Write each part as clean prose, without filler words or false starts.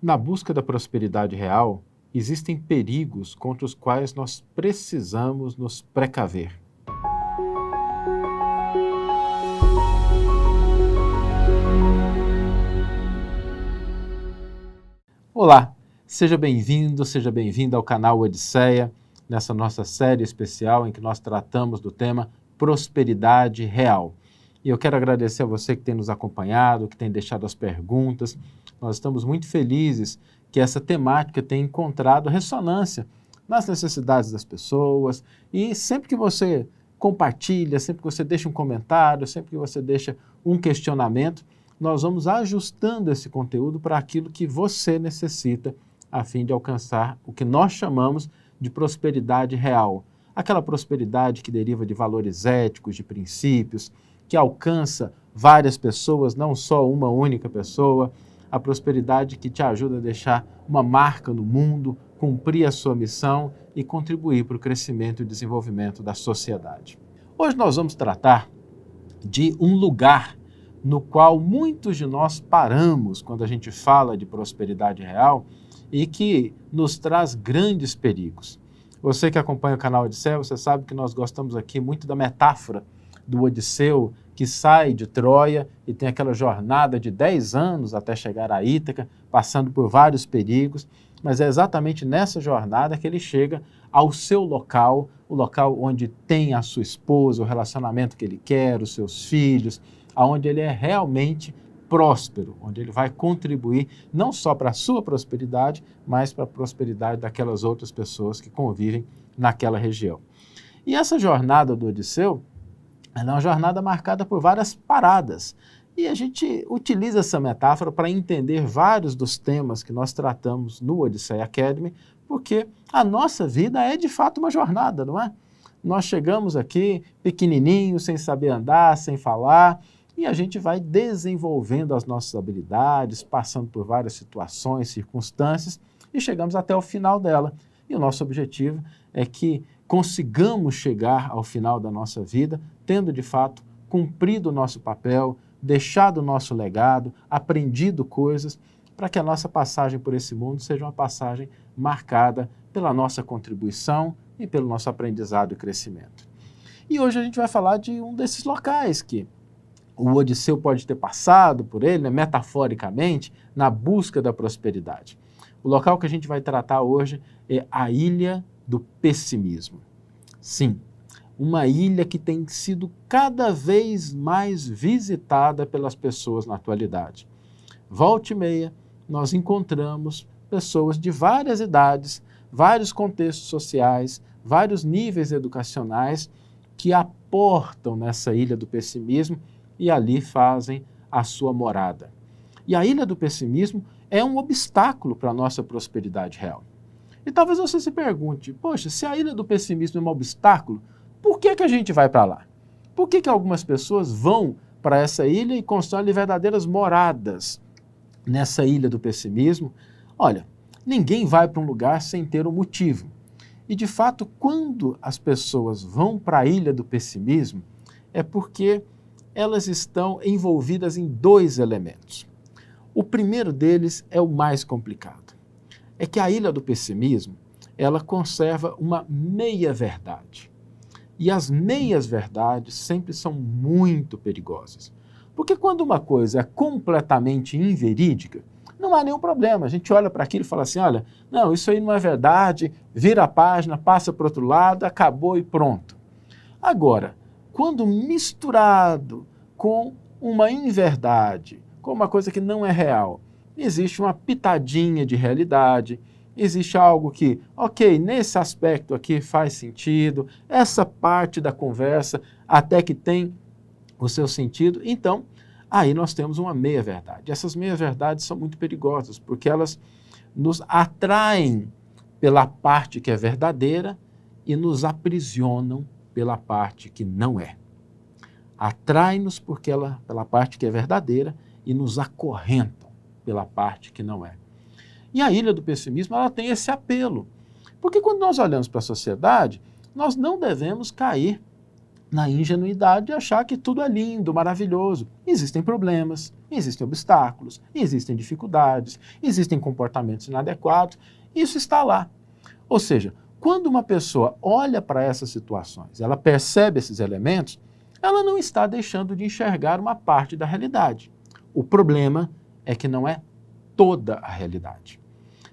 Na busca da prosperidade real, existem perigos contra os quais nós precisamos nos precaver. Olá, seja bem-vindo, seja bem-vinda ao canal Odisseia, nessa nossa série especial em que nós tratamos do tema prosperidade real. E eu quero agradecer a você que tem nos acompanhado, que tem deixado as perguntas. Nós estamos muito felizes que essa temática tenha encontrado ressonância nas necessidades das pessoas. E sempre que você compartilha, sempre que você deixa um comentário, sempre que você deixa um questionamento, nós vamos ajustando esse conteúdo para aquilo que você necessita, a fim de alcançar o que nós chamamos de prosperidade real. Aquela prosperidade que deriva de valores éticos, de princípios, que alcança várias pessoas, não só uma única pessoa, a prosperidade que te ajuda a deixar uma marca no mundo, cumprir a sua missão e contribuir para o crescimento e desenvolvimento da sociedade. Hoje nós vamos tratar de um lugar no qual muitos de nós paramos quando a gente fala de prosperidade real e que nos traz grandes perigos. Você que acompanha o canal Odisseia, você sabe que nós gostamos aqui muito da metáfora do Odisseu, que sai de Troia e tem aquela jornada de 10 anos até chegar a Ítaca, passando por vários perigos, mas é exatamente nessa jornada que ele chega ao seu local, o local onde tem a sua esposa, o relacionamento que ele quer, os seus filhos, onde ele é realmente próspero, onde ele vai contribuir não só para a sua prosperidade, mas para a prosperidade daquelas outras pessoas que convivem naquela região. E essa jornada do Odisseu, ela é uma jornada marcada por várias paradas. E a gente utiliza essa metáfora para entender vários dos temas que nós tratamos no Odisseia Academy, porque a nossa vida é de fato uma jornada, não é? Nós chegamos aqui pequenininhos, sem saber andar, sem falar, e a gente vai desenvolvendo as nossas habilidades, passando por várias situações, circunstâncias, e chegamos até o final dela. E o nosso objetivo é que consigamos chegar ao final da nossa vida tendo, de fato, cumprido o nosso papel, deixado o nosso legado, aprendido coisas, para que a nossa passagem por esse mundo seja uma passagem marcada pela nossa contribuição e pelo nosso aprendizado e crescimento. E hoje a gente vai falar de um desses locais que o Odisseu pode ter passado por ele, metaforicamente, na busca da prosperidade. O local que a gente vai tratar hoje é a Ilha do Pessimismo. Sim, uma ilha que tem sido cada vez mais visitada pelas pessoas na atualidade. Volta e meia, nós encontramos pessoas de várias idades, vários contextos sociais, vários níveis educacionais que aportam nessa Ilha do Pessimismo e ali fazem a sua morada. E a Ilha do Pessimismo é um obstáculo para a nossa prosperidade real. E talvez você se pergunte, poxa, se a Ilha do Pessimismo é um obstáculo, por que a gente vai para lá? Por que algumas pessoas vão para essa ilha e constroem verdadeiras moradas nessa Ilha do Pessimismo? Olha, ninguém vai para um lugar sem ter um motivo. E, de fato, quando as pessoas vão para a Ilha do Pessimismo, é porque elas estão envolvidas em dois elementos. O primeiro deles é o mais complicado. É que a Ilha do Pessimismo, ela conserva uma meia-verdade. E as meias-verdades sempre são muito perigosas. Porque quando uma coisa é completamente inverídica, não há nenhum problema. A gente olha para aquilo e fala assim, olha, não, isso aí não é verdade, vira a página, passa para o outro lado, acabou e pronto. Agora, quando misturado com uma inverdade, com uma coisa que não é real, existe uma pitadinha de realidade, existe algo que, ok, nesse aspecto aqui faz sentido, essa parte da conversa até que tem o seu sentido, então aí nós temos uma meia-verdade. Essas meias-verdades são muito perigosas, porque elas nos atraem pela parte que é verdadeira e nos aprisionam pela parte que não é. Atrai-nos pela parte que é verdadeira e nos acorrentam pela parte que não é. E a Ilha do Pessimismo, ela tem esse apelo. Porque quando nós olhamos para a sociedade, nós não devemos cair na ingenuidade de achar que tudo é lindo, maravilhoso. Existem problemas, existem obstáculos, existem dificuldades, existem comportamentos inadequados. Isso está lá. Ou seja, quando uma pessoa olha para essas situações, ela percebe esses elementos, ela não está deixando de enxergar uma parte da realidade. O problema é que não é toda a realidade.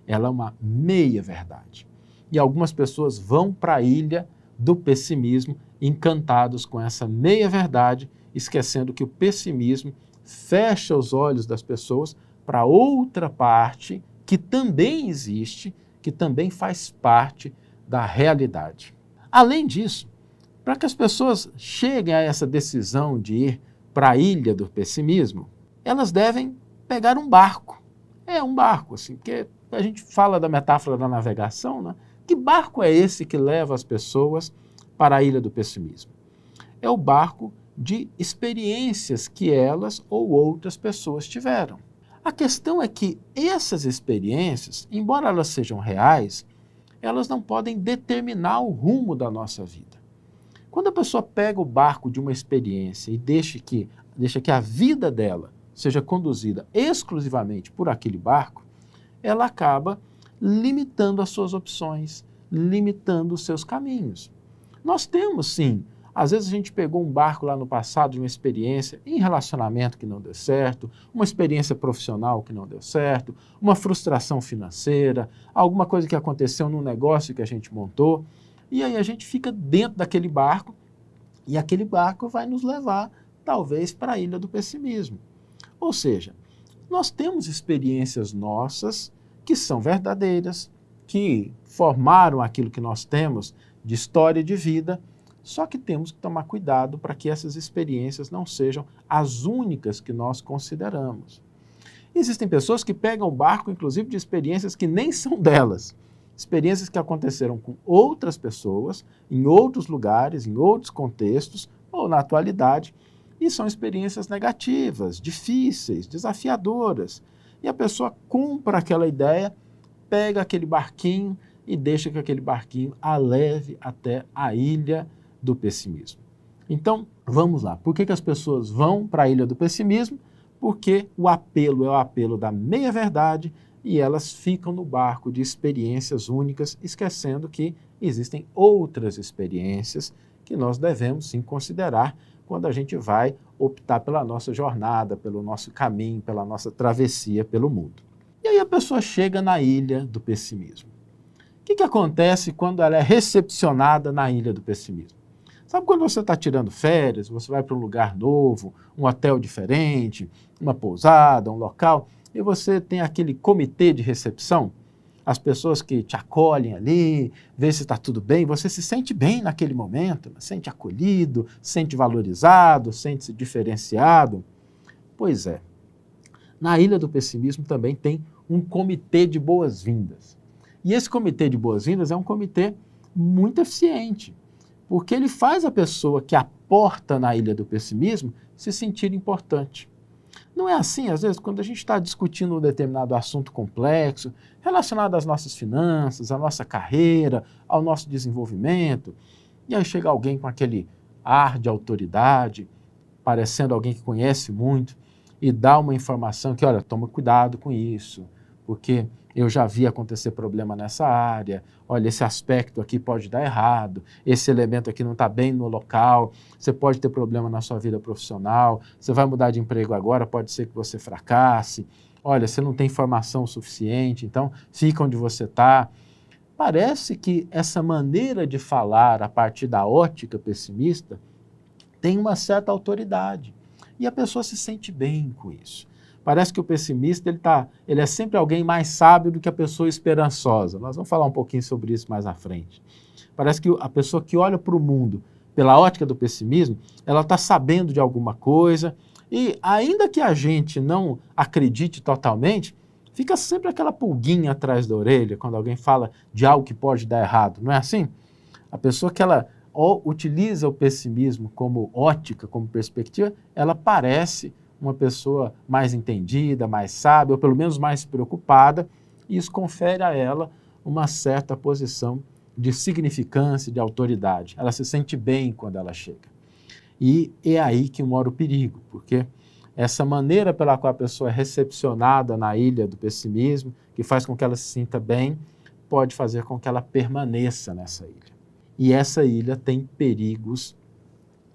Ela é uma meia-verdade. E algumas pessoas vão para a ilha do pessimismo, encantados com essa meia-verdade, esquecendo que o pessimismo fecha os olhos das pessoas para outra parte que também existe, que também faz parte da realidade. Além disso, para que as pessoas cheguem a essa decisão de ir para a ilha do pessimismo, elas devem pegar um barco. É um barco, assim, porque a gente fala da metáfora da navegação, né? Que barco é esse que leva as pessoas para a ilha do pessimismo? É o barco de experiências que elas ou outras pessoas tiveram. A questão é que essas experiências, embora elas sejam reais, elas não podem determinar o rumo da nossa vida. Quando a pessoa pega o barco de uma experiência e deixa que a vida dela seja conduzida exclusivamente por aquele barco, ela acaba limitando as suas opções, limitando os seus caminhos. Nós temos, sim, às vezes a gente pegou um barco lá no passado de uma experiência em relacionamento que não deu certo, uma experiência profissional que não deu certo, uma frustração financeira, alguma coisa que aconteceu num negócio que a gente montou, e aí a gente fica dentro daquele barco e aquele barco vai nos levar, talvez, para a ilha do pessimismo. Ou seja, nós temos experiências nossas que são verdadeiras, que formaram aquilo que nós temos de história de vida, só que temos que tomar cuidado para que essas experiências não sejam as únicas que nós consideramos. Existem pessoas que pegam o barco, inclusive, de experiências que nem são delas, experiências que aconteceram com outras pessoas, em outros lugares, em outros contextos, ou na atualidade, e são experiências negativas, difíceis, desafiadoras. E a pessoa compra aquela ideia, pega aquele barquinho e deixa que aquele barquinho a leve até a ilha do pessimismo. Então, vamos lá. Por que as pessoas vão para a ilha do pessimismo? Porque o apelo é o apelo da meia-verdade e elas ficam no barco de experiências únicas, esquecendo que existem outras experiências que nós devemos sim considerar quando a gente vai optar pela nossa jornada, pelo nosso caminho, pela nossa travessia pelo mundo. E aí a pessoa chega na ilha do pessimismo. O que acontece quando ela é recepcionada na ilha do pessimismo? Sabe quando você está tirando férias, você vai para um lugar novo, um hotel diferente, uma pousada, um local, e você tem aquele comitê de recepção, as pessoas que te acolhem ali, vê se está tudo bem, você se sente bem naquele momento, se sente acolhido, se sente valorizado, sente-se diferenciado. Pois é, na Ilha do Pessimismo também tem um comitê de boas-vindas. E esse comitê de boas-vindas é um comitê muito eficiente, porque ele faz a pessoa que aporta na Ilha do Pessimismo se sentir importante. Não é assim, às vezes, quando a gente está discutindo um determinado assunto complexo, relacionado às nossas finanças, à nossa carreira, ao nosso desenvolvimento, e aí chega alguém com aquele ar de autoridade, parecendo alguém que conhece muito, e dá uma informação que, olha, toma cuidado com isso, porque eu já vi acontecer problema nessa área, olha, esse aspecto aqui pode dar errado, esse elemento aqui não está bem no local, você pode ter problema na sua vida profissional, você vai mudar de emprego agora, pode ser que você fracasse, olha, você não tem informação suficiente, então fica onde você está. Parece que essa maneira de falar a partir da ótica pessimista tem uma certa autoridade e a pessoa se sente bem com isso. Parece que o pessimista ele é sempre alguém mais sábio do que a pessoa esperançosa. Nós vamos falar um pouquinho sobre isso mais à frente. Parece que a pessoa que olha para o mundo pela ótica do pessimismo, ela está sabendo de alguma coisa e ainda que a gente não acredite totalmente, fica sempre aquela pulguinha atrás da orelha quando alguém fala de algo que pode dar errado, não é assim? A pessoa que ela utiliza o pessimismo como ótica, como perspectiva, ela parece uma pessoa mais entendida, mais sábia, ou pelo menos mais preocupada, e isso confere a ela uma certa posição de significância, de autoridade. Ela se sente bem quando ela chega. E é aí que mora o perigo, porque essa maneira pela qual a pessoa é recepcionada na ilha do pessimismo, que faz com que ela se sinta bem, pode fazer com que ela permaneça nessa ilha. E essa ilha tem perigos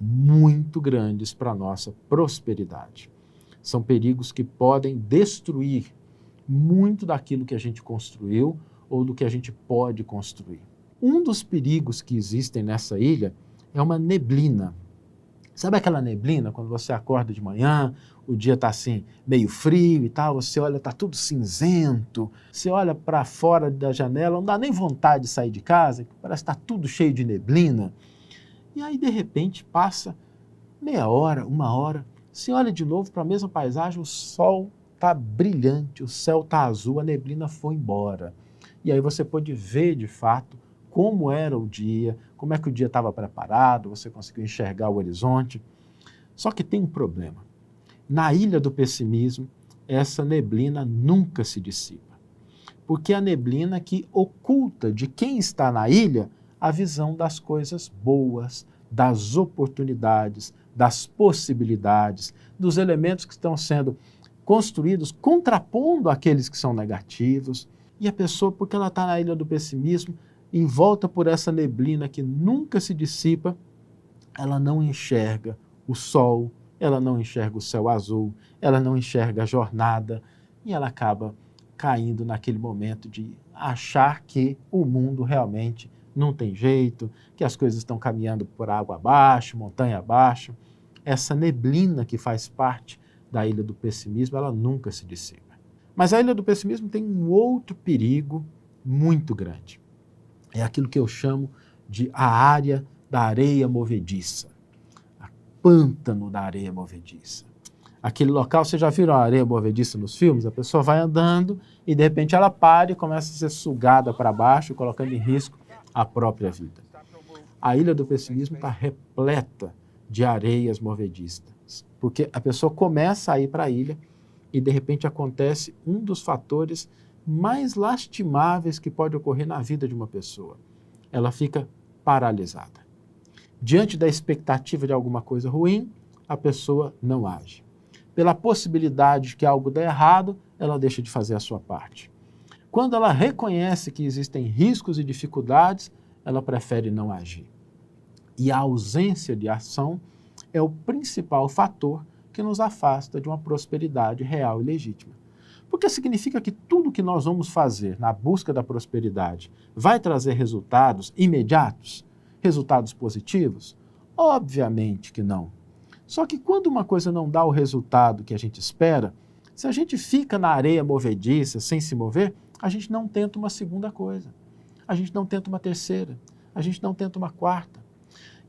muito grandes para a nossa prosperidade. São perigos que podem destruir muito daquilo que a gente construiu ou do que a gente pode construir. Um dos perigos que existem nessa ilha é uma neblina. Sabe aquela neblina, quando você acorda de manhã, o dia está assim, meio frio e tal, você olha, está tudo cinzento, você olha para fora da janela, não dá nem vontade de sair de casa, parece que está tudo cheio de neblina. E aí, de repente, passa meia hora, uma hora, você olha de novo para a mesma paisagem, o sol está brilhante, o céu está azul, a neblina foi embora. E aí você pode ver, de fato, como era o dia, como é que o dia estava preparado, você conseguiu enxergar o horizonte. Só que tem um problema. Na ilha do pessimismo, essa neblina nunca se dissipa. Porque é a neblina que oculta de quem está na ilha a visão das coisas boas, das oportunidades, das possibilidades, dos elementos que estão sendo construídos contrapondo aqueles que são negativos. E a pessoa, porque ela está na ilha do pessimismo, envolta por essa neblina que nunca se dissipa, ela não enxerga o sol, ela não enxerga o céu azul, ela não enxerga a jornada e ela acaba caindo naquele momento de achar que o mundo realmente não tem jeito, que as coisas estão caminhando por água abaixo, montanha abaixo. Essa neblina que faz parte da ilha do pessimismo, ela nunca se dissipa. Mas a ilha do pessimismo tem um outro perigo muito grande. É aquilo que eu chamo de a área da areia movediça, a pântano da areia movediça. Aquele local, vocês já viram a areia movediça nos filmes? A pessoa vai andando e de repente ela para e começa a ser sugada para baixo, colocando em risco a própria vida. A ilha do pessimismo está repleta de areias movediças, porque a pessoa começa a ir para a ilha e de repente acontece um dos fatores mais lastimáveis que pode ocorrer na vida de uma pessoa. Ela fica paralisada. Diante da expectativa de alguma coisa ruim, a pessoa não age. Pela possibilidade de que algo dê errado, ela deixa de fazer a sua parte. Quando ela reconhece que existem riscos e dificuldades, ela prefere não agir. E a ausência de ação é o principal fator que nos afasta de uma prosperidade real e legítima. Porque significa que tudo que nós vamos fazer na busca da prosperidade vai trazer resultados imediatos? Resultados positivos? Obviamente que não. Só que quando uma coisa não dá o resultado que a gente espera, se a gente fica na areia movediça sem se mover, a gente não tenta uma segunda coisa. A gente não tenta uma terceira. A gente não tenta uma quarta.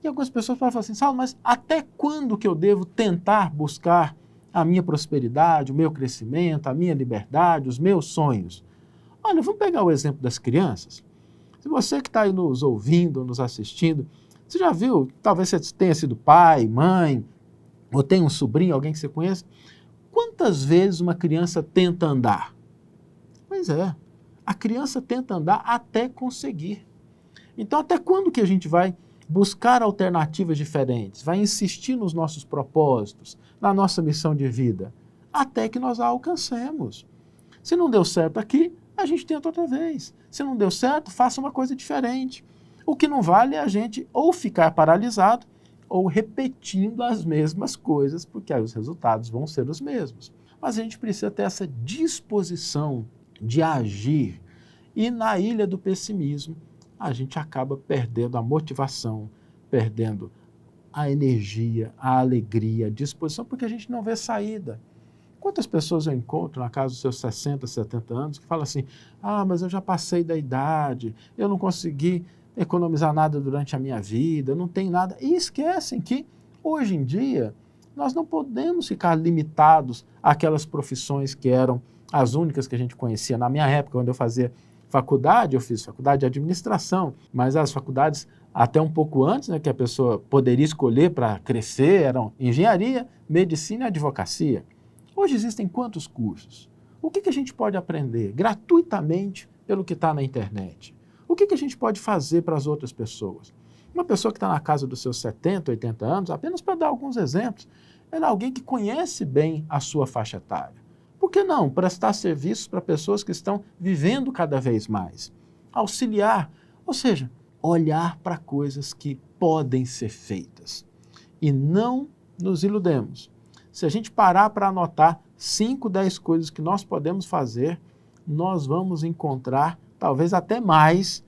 E algumas pessoas falam assim, Saulo, mas até quando que eu devo tentar buscar a minha prosperidade, o meu crescimento, a minha liberdade, os meus sonhos? Olha, vamos pegar o exemplo das crianças. Se você que está aí nos ouvindo, nos assistindo, você já viu, talvez você tenha sido pai, mãe, ou tem um sobrinho, alguém que você conhece, quantas vezes uma criança tenta andar? Pois é, a criança tenta andar até conseguir. Então, até quando que a gente vai buscar alternativas diferentes, vai insistir nos nossos propósitos, na nossa missão de vida, até que nós a alcancemos? Se não deu certo aqui, a gente tenta outra vez. Se não deu certo, faça uma coisa diferente. O que não vale é a gente ou ficar paralisado ou repetindo as mesmas coisas, porque aí os resultados vão ser os mesmos. Mas a gente precisa ter essa disposição de agir. E na ilha do pessimismo, a gente acaba perdendo a motivação, perdendo a energia, a alegria, a disposição, porque a gente não vê saída. Quantas pessoas eu encontro na casa dos seus 60, 70 anos que falam assim, mas eu já passei da idade, eu não consegui economizar nada durante a minha vida, eu não tenho nada. E esquecem que, hoje em dia, nós não podemos ficar limitados àquelas profissões que eram as únicas que a gente conhecia. Na minha época, quando eu fazia faculdade, eu fiz faculdade de administração, mas as faculdades até um pouco antes, né, que a pessoa poderia escolher para crescer, eram engenharia, medicina e advocacia. Hoje existem quantos cursos? O que a gente pode aprender gratuitamente pelo que está na internet? O que a gente pode fazer para as outras pessoas? Uma pessoa que está na casa dos seus 70, 80 anos, apenas para dar alguns exemplos, ela é alguém que conhece bem a sua faixa etária. Por que não prestar serviços para pessoas que estão vivendo cada vez mais? Auxiliar, ou seja, olhar para coisas que podem ser feitas. E não nos iludemos. Se a gente parar para anotar 5, 10 coisas que nós podemos fazer, nós vamos encontrar talvez até mais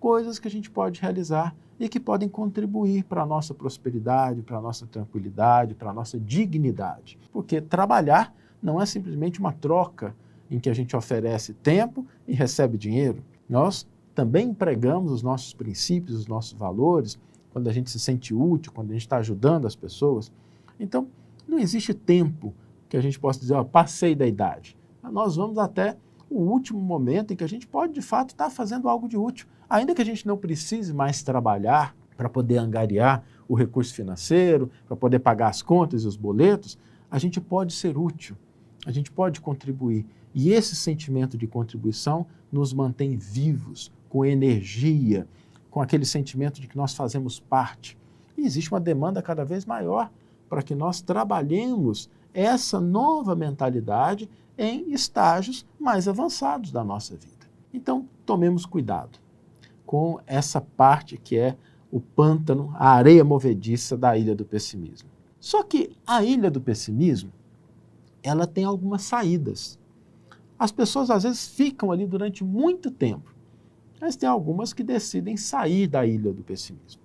coisas que a gente pode realizar e que podem contribuir para a nossa prosperidade, para a nossa tranquilidade, para a nossa dignidade. Porque trabalhar não é simplesmente uma troca em que a gente oferece tempo e recebe dinheiro. Nós também empregamos os nossos princípios, os nossos valores, quando a gente se sente útil, quando a gente está ajudando as pessoas. Então, não existe tempo que a gente possa dizer, passei da idade. Nós vamos até o último momento em que a gente pode, de fato, estar fazendo algo de útil. Ainda que a gente não precise mais trabalhar para poder angariar o recurso financeiro, para poder pagar as contas e os boletos, a gente pode ser útil, a gente pode contribuir. E esse sentimento de contribuição nos mantém vivos, com energia, com aquele sentimento de que nós fazemos parte. E existe uma demanda cada vez maior para que nós trabalhemos essa nova mentalidade em estágios mais avançados da nossa vida. Então, tomemos cuidado com essa parte que é o pântano, a areia movediça da ilha do pessimismo. Só que a ilha do pessimismo, ela tem algumas saídas. As pessoas às vezes ficam ali durante muito tempo, mas tem algumas que decidem sair da ilha do pessimismo.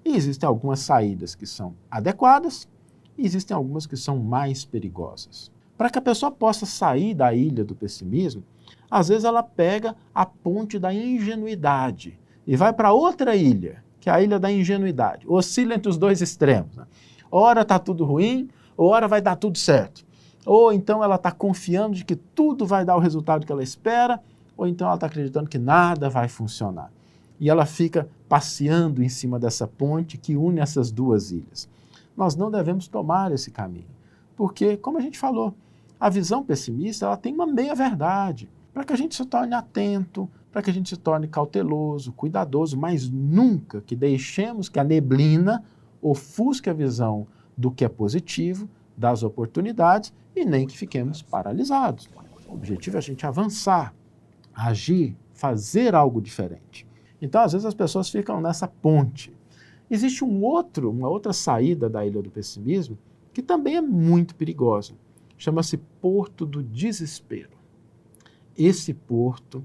E existem algumas saídas que são adequadas e existem algumas que são mais perigosas. Para que a pessoa possa sair da ilha do pessimismo, às vezes ela pega a ponte da ingenuidade e vai para outra ilha, que é a ilha da ingenuidade. Oscila entre os dois extremos. Né? Ora está tudo ruim, ora vai dar tudo certo. Ou então ela está confiando de que tudo vai dar o resultado que ela espera, ou então ela está acreditando que nada vai funcionar. E ela fica passeando em cima dessa ponte que une essas duas ilhas. Nós não devemos tomar esse caminho, porque, como a gente falou, a visão pessimista ela tem uma meia-verdade, para que a gente se torne atento, para que a gente se torne cauteloso, cuidadoso, mas nunca que deixemos que a neblina ofusque a visão do que é positivo, das oportunidades, e nem que fiquemos paralisados. O objetivo é a gente avançar, agir, fazer algo diferente. Então, às vezes, as pessoas ficam nessa ponte. Existe uma outra saída da ilha do pessimismo que também é muito perigosa. Chama-se Porto do Desespero. Esse porto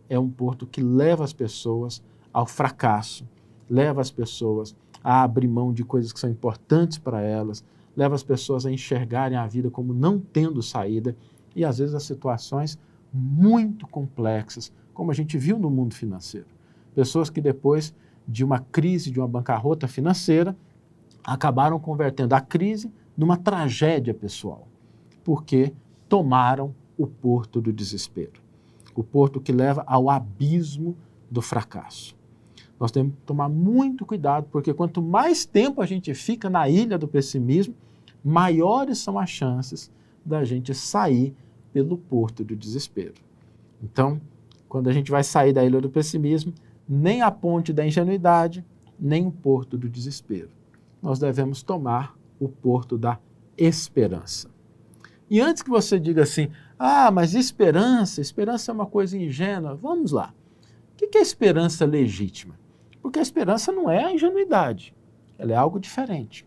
é um porto que leva as pessoas ao fracasso, leva as pessoas a abrir mão de coisas que são importantes para elas, leva as pessoas a enxergarem a vida como não tendo saída e, às vezes, as situações muito complexas, como a gente viu no mundo financeiro. Pessoas que depois de uma crise, de uma bancarrota financeira, acabaram convertendo a crise numa tragédia pessoal, porque tomaram o porto do desespero, o porto que leva ao abismo do fracasso. Nós temos que tomar muito cuidado, porque quanto mais tempo a gente fica na ilha do pessimismo, maiores são as chances da gente sair pelo porto do desespero. Então, quando a gente vai sair da ilha do pessimismo, nem a ponte da ingenuidade, nem o porto do desespero. Nós devemos tomar o porto da esperança. E antes que você diga assim, mas esperança é uma coisa ingênua, vamos lá. O que é esperança legítima? Porque a esperança não é a ingenuidade, ela é algo diferente.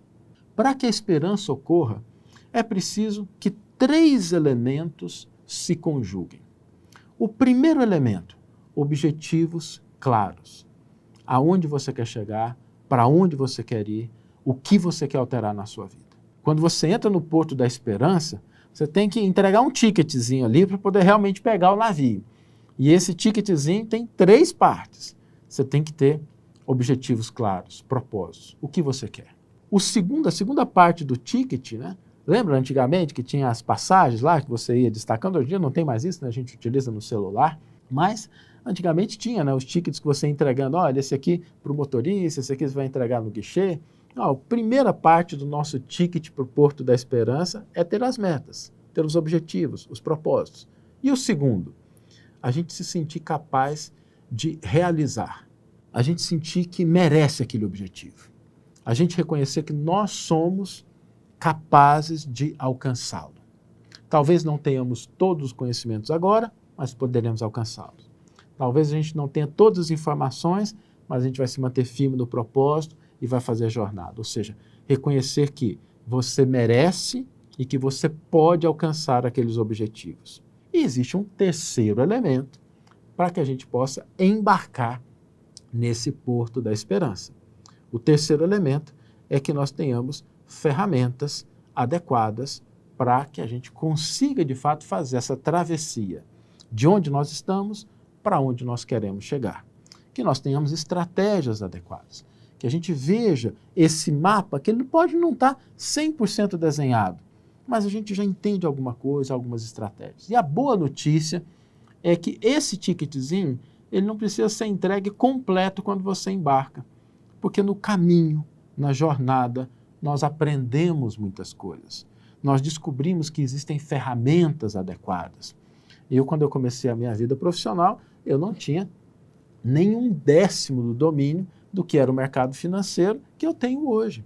Para que a esperança ocorra, é preciso que 3 elementos se conjuguem. O primeiro elemento, objetivos claros. Aonde você quer chegar, para onde você quer ir, o que você quer alterar na sua vida. Quando você entra no porto da esperança, você tem que entregar um ticketzinho ali para poder realmente pegar o navio. E esse ticketzinho tem 3 partes. Você tem que ter objetivos claros, propósitos, o que você quer. A segunda parte do ticket, né? Lembra antigamente que tinha as passagens lá que você ia destacando? Hoje em dia não tem mais isso, né? A gente utiliza no celular, mas antigamente tinha, né, os tickets que você ia entregando, olha, esse aqui para o motorista, esse aqui você vai entregar no guichê. A primeira parte do nosso ticket para o Porto da Esperança é ter as metas, ter os objetivos, os propósitos. E o segundo, a gente se sentir capaz de realizar. a gente sentir que merece aquele objetivo. A gente reconhecer que nós somos capazes de alcançá-lo. Talvez não tenhamos todos os conhecimentos agora, mas poderemos alcançá-los. Talvez a gente não tenha todas as informações, mas a gente vai se manter firme no propósito e vai fazer a jornada. Ou seja, reconhecer que você merece e que você pode alcançar aqueles objetivos. E existe um terceiro elemento para que a gente possa embarcar nesse porto da esperança. O terceiro elemento é que nós tenhamos ferramentas adequadas para que a gente consiga, de fato, fazer essa travessia de onde nós estamos para onde nós queremos chegar. Que nós tenhamos estratégias adequadas, que a gente veja esse mapa, que ele pode não estar 100% desenhado, mas a gente já entende alguma coisa, algumas estratégias. E a boa notícia é que esse ticketzinho, ele não precisa ser entregue completo quando você embarca, porque no caminho, na jornada, nós aprendemos muitas coisas. Nós descobrimos que existem ferramentas adequadas. Quando eu comecei a minha vida profissional, eu não tinha nem 1/10 do domínio do que era o mercado financeiro que eu tenho hoje.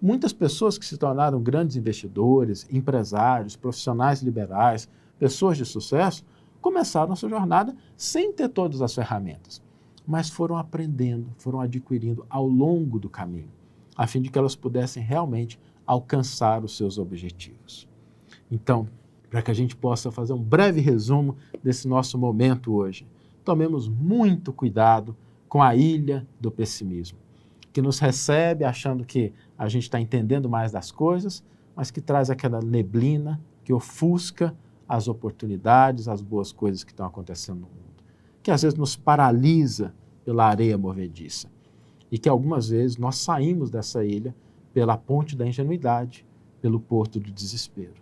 Muitas pessoas que se tornaram grandes investidores, empresários, profissionais liberais, pessoas de sucesso, começaram a sua jornada sem ter todas as ferramentas, mas foram aprendendo, foram adquirindo ao longo do caminho, a fim de que elas pudessem realmente alcançar os seus objetivos. Então, para que a gente possa fazer um breve resumo desse nosso momento hoje, tomemos muito cuidado com a ilha do pessimismo, que nos recebe achando que a gente está entendendo mais das coisas, mas que traz aquela neblina que ofusca as oportunidades, as boas coisas que estão acontecendo no mundo, que às vezes nos paralisa pela areia movediça e que algumas vezes nós saímos dessa ilha pela ponte da ingenuidade, pelo porto do desespero.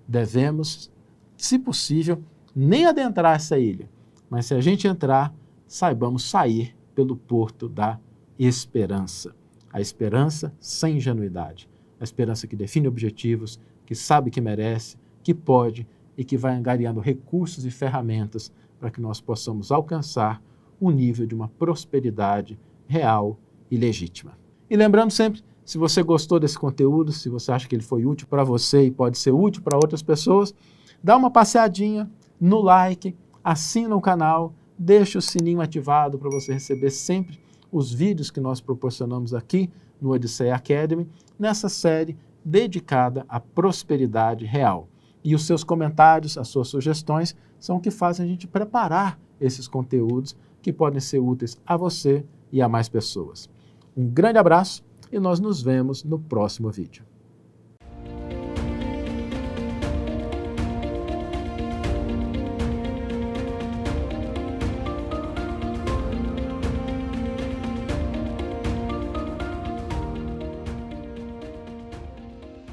Devemos, se possível, nem adentrar essa ilha, mas se a gente entrar, saibamos sair pelo porto da esperança. A esperança sem ingenuidade, a esperança que define objetivos, que sabe que merece, que pode e que vai angariando recursos e ferramentas para que nós possamos alcançar o nível de uma prosperidade real e legítima. E lembrando sempre, se você gostou desse conteúdo, se você acha que ele foi útil para você e pode ser útil para outras pessoas, dá uma passeadinha no like, assina o canal, deixa o sininho ativado para você receber sempre os vídeos que nós proporcionamos aqui no Odisseia Academy, nessa série dedicada à prosperidade real. E os seus comentários, as suas sugestões, são o que fazem a gente preparar esses conteúdos que podem ser úteis a você e a mais pessoas. Um grande abraço e nós nos vemos no próximo vídeo.